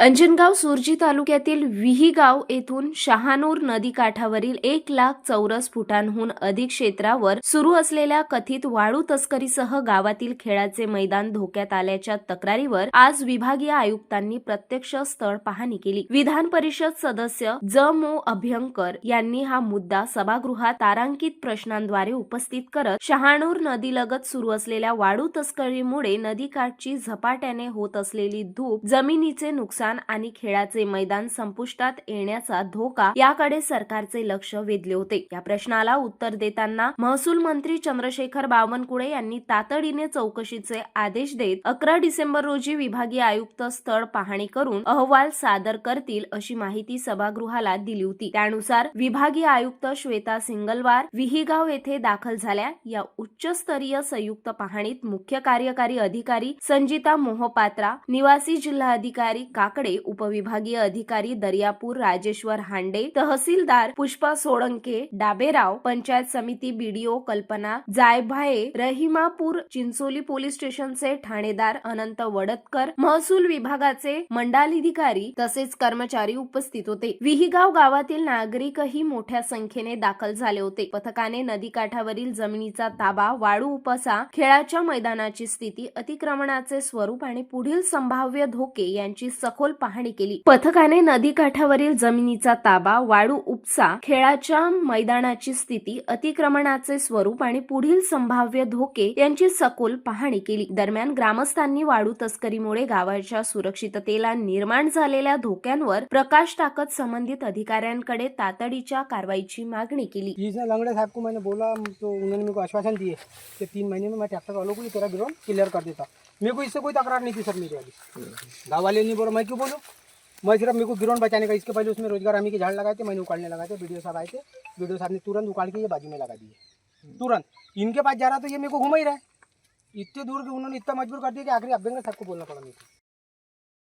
अंजनगाव सुरजी तालुक्यातील विहीगाव येथून शहानूर नदी काठावरील 1,00,000 चौरस फुटांहून अधिक क्षेत्रावर सुरू असलेल्या कथित वाळू तस्करीसह गावातील खेळाचे मैदान धोक्यात आल्याच्या तक्रारीवर आज विभागीय आयुक्तांनी प्रत्यक्ष स्थळ पाहणी केली। विधान परिषद सदस्य ज.मो. अभ्यंकर यांनी हा मुद्दा सभागृहात तारांकित प्रश्नांद्वारे उपस्थित करत शहानूर नदीलगत सुरू असलेल्या वाळू तस्करीमुळे नदीकाठची झपाट्याने होत असलेली धूप, जमिनीचे नुकसान आणि खेळाचे मैदान संपुष्टात येण्याचा धोका याकडे सरकारचे लक्ष वेधले होते। या प्रश्नाला उत्तर देताना महसूल मंत्री चंद्रशेखर बावनकुळे यांनी तातडीने चौकशीचे आदेश देत 11 डिसेंबर रोजी विभागीय आयुक्त स्थळ पाहणी करून अहवाल सादर करतील अशी माहिती सभागृहाला दिली होती। त्यानुसार विभागीय आयुक्त श्वेता सिंगलवार विहीगाव येथे दाखल झाल्या। या उच्चस्तरीय संयुक्त पाहणीत मुख्य कार्यकारी अधिकारी संजिता मोहपात्रा, निवासी जिल्हाधिकारी काकडे, उपविभागीय अधिकारी दर्यापूर राजेश्वर हांडे, तहसीलदार पुष्पा सोळंके डाबेराव, पंचायत समिती बीडीओ कल्पना जायभाये, रहिमापूर चिंचोली पोलीस स्टेशनचे ठाणेदार अनंत वडतकर, महसूल विभागाचे मंडलाधिकारी तसेच कर्मचारी उपस्थित होते। विहीगाव गावातील नागरिकही मोठ्या संख्येने दाखल झाले होते। पथकाने नदीकाठावरील जमिनीचा ताबा, वाळू उपसा, खेळाच्या मैदानाची स्थिती, अतिक्रमणाचे स्वरूप आणि पुढील संभाव्य धोके यांची सखोल पाहणी केली। पथकाने नदीकाठावरील जमिनीचा ताबा, वाळू उपसा, खेळाच्या मैदानाची स्थिती, अतिक्रमणाचे स्वरूप आणि पुढील संभाव्य धोके यांची सखोल पाहणी केली। दरम्यान ग्रामस्थांनी वाळू तस्करीमुळे गावाच्या सुरक्षिततेला निर्माण झालेल्या धोक्यांवर प्रकाश टाकत संबंधित अधिकाऱ्यांकडे तातडीच्या कारवाईची मागणी केली। लंगड़े साहब को मैंने बोला तो उन्होंने मेरे को आश्वासन दिए कि 3 महीने में मैं ट्रैक्टर वालों को भी तेरा ग्राउंड क्लियर कर देता। मेरे को इससे कोई तकरार नहीं थी सर। मेरी वाली गाँव वाले नहीं बोला, मैं क्यों बोलूँ? मैं सिर्फ मेरे को ग्राउंड बचाने का, इसके पहले उसमें रोजगार हमी के झाड़ लगाए थे, मैंने उखाड़ने लगाए थे। वीडियो साहब आए थे, वीडियो साहब ने तुरंत उखाड़ के ये बाजू में लगा दिए। तुरंत इनके पास जा रहा तो ये मेरे को घुमा ही रहा है। इतने दूर के उन्होंने इतना मजबूर कर दिया कि आखिरी अभ्यंकर साहब को बोलना पड़ा मेरे को।